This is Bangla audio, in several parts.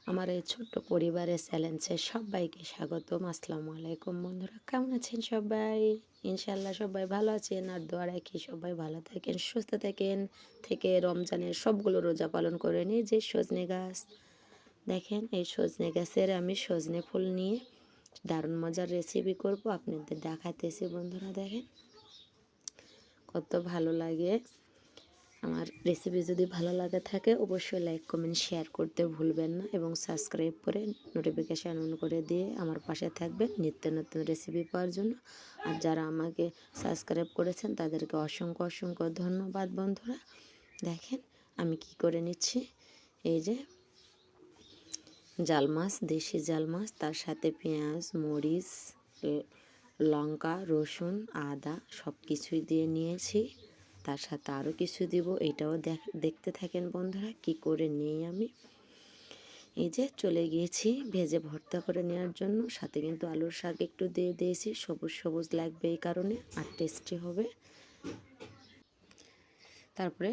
আমার এই ছোট্ট পরিবারের চ্যালেঞ্জে সবাইকে স্বাগতম। আসসালামু আলাইকুম বন্ধুরা, কেমন আছেন সবাই? ইনশাল্লাহ সবাই ভালো আছেন, আর দোয়া রাখি সবাই ভালো থাকেন, সুস্থ থাকেন। থেকে রমজানের সবগুলো রোজা পালন করে নিই। যে সজনে গাছ দেখেন, এই সজনে গাছের আমি সজনে ফুল নিয়ে দারুণ মজার রেসিপি করব, আপনাদের দেখাতেছি বন্ধুরা। দেখেন কত ভালো লাগে। আমার রেসিপি যদি ভালো লাগে থাকে অবশ্যই লাইক কমেন্ট শেয়ার করতে ভুলবেন না, এবং সাবস্ক্রাইব করে নোটিফিকেশান অন করে দিয়ে আমার পাশে থাকবেন নিত্য নতুন রেসিপি পাওয়ার জন্য। আর যারা আমাকে সাবস্ক্রাইব করেছেন তাদেরকে অসংখ্য অসংখ্য ধন্যবাদ বন্ধুরা। দেখেন আমি কি করে নিচ্ছি। এই যে জাল মাছ, দেশি জাল মাছ, তার সাথে পেঁয়াজ, মরিচ, লঙ্কা, রসুন, আদা সব কিছুই দিয়ে নিয়েছি। তার সাথে আরও কিছু দিব, এটাও দেখতে থাকেন বন্ধুরা কি করে নিই আমি। এই যে চলে গিয়েছি ভেজে ভর্তা করে নেওয়ার জন্য। সাথে কিন্তু আলুর শাক একটু দিয়ে দিয়েছি, সবুজ সবুজ লাগবে এই কারণে, আর টেস্টি হবে। তারপরে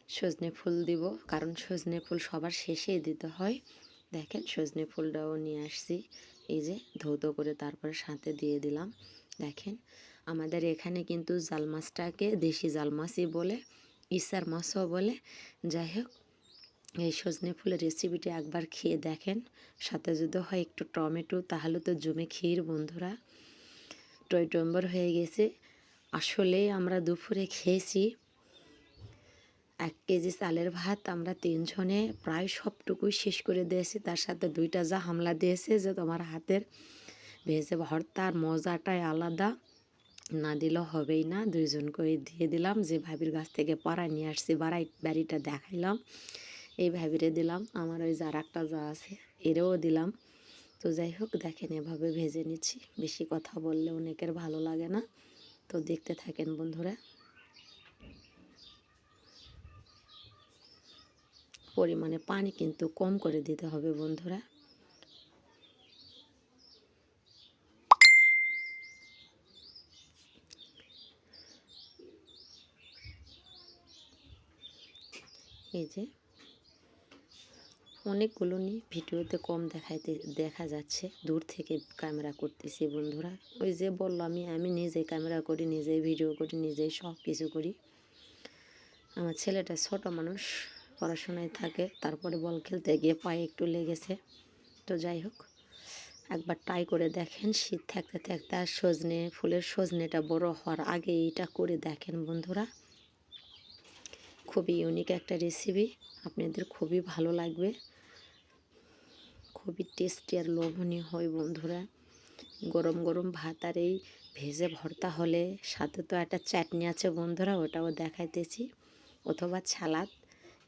সজনে ফুল দিব, কারণ সজনে ফুল সবার শেষেই দিতে হয়। দেখেন সজনে ফুলটাও নিয়ে আসছি, এই যে ধৌত করে তারপরে সাথে দিয়ে দিলাম। দেখেন আমাদের এখানে কিন্তু জাল মাছটাকে দেশি জাল মাছই বলে, ইসার মাছও বলে। যাই হোক, এই সজনে ফুলের রেসিপিটি একবার খেয়ে দেখেন। সাথে যদি হয় একটু টমেটো, তাহলে তো জমে ক্ষীর বন্ধুরা। টইটম্বর হয়ে গেছে। আসলে আমরা দুপুরে খেয়েছি 1 কেজি চালের ভাত, আমরা 3 জনে প্রায় সবটুকুই শেষ করে দিয়েছি। তার সাথে 2টা যা হামলা দিয়েছে যে তোমার হাতের ভেজে ভর্তার মজাটাই আলাদা, না দিলেও হবেই না। 2 জনকে দিয়ে দিলাম। যে ভাবির গাছ থেকে পাড়ায় নিয়ে আসছি বাড়িটা দেখাইলাম, এই ভাবিরে দিলাম। আমার ওই যার একটা যা আছে এরেও দিলাম। তো যাই হোক, দেখেন এভাবে ভেজে নিচ্ছি। বেশি কথা বললে অনেকের ভালো লাগে না, তো দেখতে থাকেন বন্ধুরা। পরিমাণে পানি কিন্তু কম করে দিতে হবে বন্ধুরা। এই যে অনেকগুলো নিয়ে ভিডিওতে কম দেখা যাচ্ছে, দূর থেকে ক্যামেরা করতেছি বন্ধুরা। ওই যে বললাম আমি নিজেই ক্যামেরা করি, নিজেই ভিডিও করি, নিজেই সব কিছু করি। আমার ছেলেটা ছোট মানুষ, পড়াশোনায় থাকে, তারপরে বল খেলতে গিয়ে পায়ে একটু লেগেছে। তো যাই হোক, একবার ট্রাই করে দেখেন শীত থাকতে থাকতে। আর সজনেটা বড় হওয়ার আগে এইটা করে দেখেন বন্ধুরা। খুবই ইউনিক একটা রেসিপি, আপনাদের খুবই ভালো লাগবে, খুবই টেস্টি আর লোভনীয় হয় বন্ধুরা। গরম গরম ভাত আর এই ভেজে ভর্তা হলে, সাথে তো একটা চাটনি আছে বন্ধুরা, ওটাও দেখাইতেছি, অথবা সালাদ।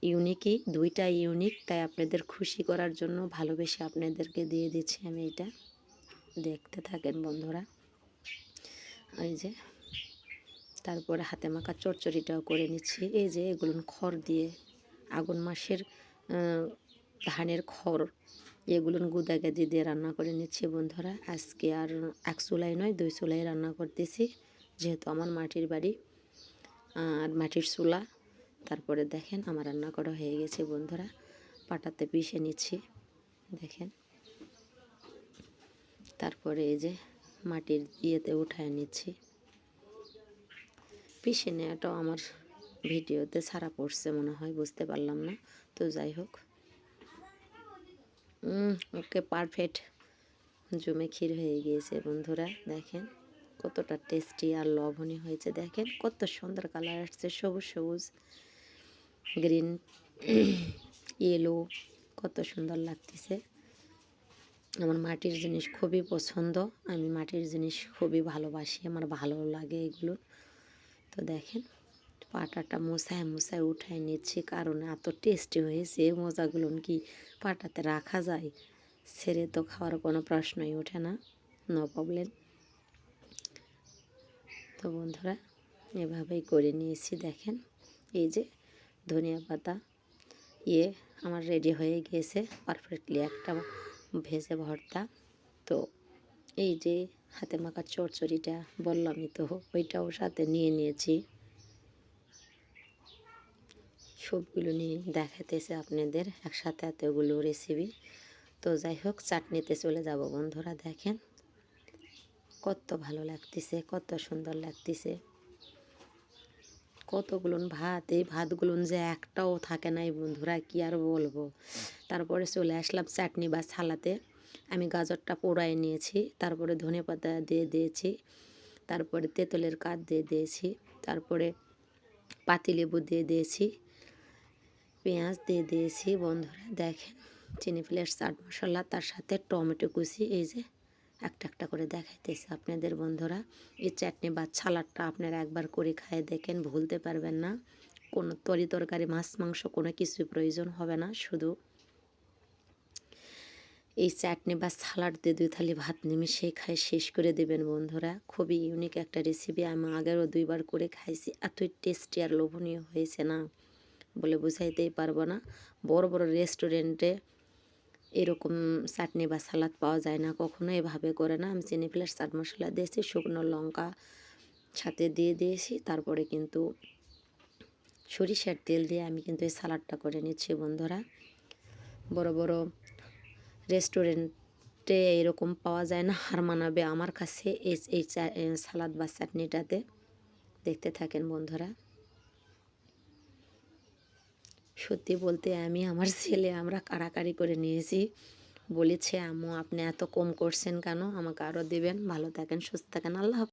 ইউনিকই, 2টা ইউনিক, তাই আপনাদের খুশি করার জন্য ভালোবেসে আপনাদেরকে দিয়ে দিচ্ছি আমি এটা। দেখতে থাকেন বন্ধুরা। এই যে তারপরে হাতে মাখা চচ্চড়িটাও করে নিচ্ছি। এই যে এগুলো খড় দিয়ে, আগুন মাসের ধানের খড়, এগুলো গুদাগাদি দিয়ে রান্না করে নিচ্ছি বন্ধুরা। আজকে আর 1 চুলাই নয় 2 চুলাই রান্না করতেছি, যেহেতু আমার মাটির বাড়ি আর মাটির চুলা। তারপরে দেখেন আমার রান্না করা হয়ে গেছে বন্ধুরা। পাটাতে পিষে নিচ্ছি দেখেন। তারপরে এই যে মাটির ইয়েতে উঠায় নিচ্ছি। পিষে নেওয়াটাও আমার ভিডিওতে ছাড়া পড়ছে মনে হয়, বুঝতে পারলাম না। তো যাই হোক, ওকে পারফেক্ট জমে ক্ষীর হয়ে গিয়েছে বন্ধুরা। দেখেন কতটা টেস্টি আর লবণী হয়েছে। দেখেন কত সুন্দর কালার আসছে, সবুজ সবুজ, গ্রিন, ইয়েলো, কত সুন্দর লাগতেছে। আমার মাটির জিনিস খুবই পছন্দ, আমি মাটির জিনিস খুবই ভালোবাসি, আমার ভালো লাগে এগুলো। তো দেখেন পাটাটা মুছায় উঠায় নিচ্ছি, কারণ এত টেস্টি হয়েছে। এই মোজাগুলো কি পাটাতে রাখা যায়? ছেড়ে তো খাওয়ার কোনো প্রশ্নই ওঠে না, নো প্রবলেম। তো বন্ধুরা এভাবেই করে নিয়েছি। দেখেন এই যে ধনিয়া পাতা আমার রেডি হয়ে গিয়েছে পারফেক্টলি একটা ভেজে ভর্তা। তো এই যে হাতে মাখা চচ্চড়িটা বললামই তো, ওইটাও সাথে নিয়ে নিয়েছি। সবগুলো নিয়ে দেখাতেছে আপনাদের একসাথে এতগুলো রেসিপি। তো যাই হোক চাটনিতে চলে যাব বন্ধুরা। দেখেন কত ভালো লাগতেছে, কত সুন্দর লাগতেছে। কতগুলো ভাত, এই ভাতগুলো যে একটাও থাকে নাই বন্ধুরা, কি আর বলবো। তারপরে চলে আসলাম চাটনি বা সালাতে। আমি গাজরটা পোড়ায় নিয়েছি, তারপরে ধনেপাতা দিয়ে দিয়েছি, তারপরে তেঁতুলের কাঠ দিয়ে দিয়েছি, তারপরে পাতিলেবু দিয়ে দিয়েছি, পেঁয়াজ দিয়ে দিয়েছি বন্ধুরা। দেখেন চিনি ফ্লেক্স, চাট মশলা, তার সাথে টমেটো কুচি। এই যে একটা একটা করে দেখাইতেছি আপনাদের বন্ধুরা। এই চাটনি বা সালাডটা আপনারা একবার করে খাইয়ে দেখেন, ভুলতে পারবেন না। কোনো তরকারি মাছ মাংস কোনো কিছুই প্রয়োজন হবে না, শুধু এই চাটনি বা সালাড দিয়ে 2 থালি ভাত নিমিশেই খাই শেষ করে দেবেন বন্ধুরা। খুবই ইউনিক একটা রেসিপি, আমি আগেরও 2 বার করে খাইছি। এতই টেস্টি আর লোভনীয় হয়েছে না, বলে বুঝাইতেই পারবো না। বড় বড় রেস্টুরেন্টে এরকম চাটনি বা সালাদ পাওয়া যায় না, কখনো এভাবে করে না। আমি চিনি ফ্লেক্স, চাট মশলা দিয়েছি, শুকনো লঙ্কা সাথে দিয়ে দিয়েছি, তারপরে কিন্তু সরিষার তেল দিয়ে আমি কিন্তু এই সালাডটা করে নিচ্ছি বন্ধুরা। বড় বড় রেস্টুরেন্টে এরকম পাওয়া যায় না, হার মানাবে আমার কাছে এই সালাদ বা চাটনিটাতে। দেখতে থাকেন বন্ধুরা। সত্যি বলতে আমি আমার ছেলে আমরা কাড়াকাড়ি করে নিয়েছি, বলেছে আম্মু আপনি এত কম করছেন কেন, আমাকে আরও দেবেন। ভালো থাকেন, সুস্থ থাকেন, আল্লাহ হাফেজ।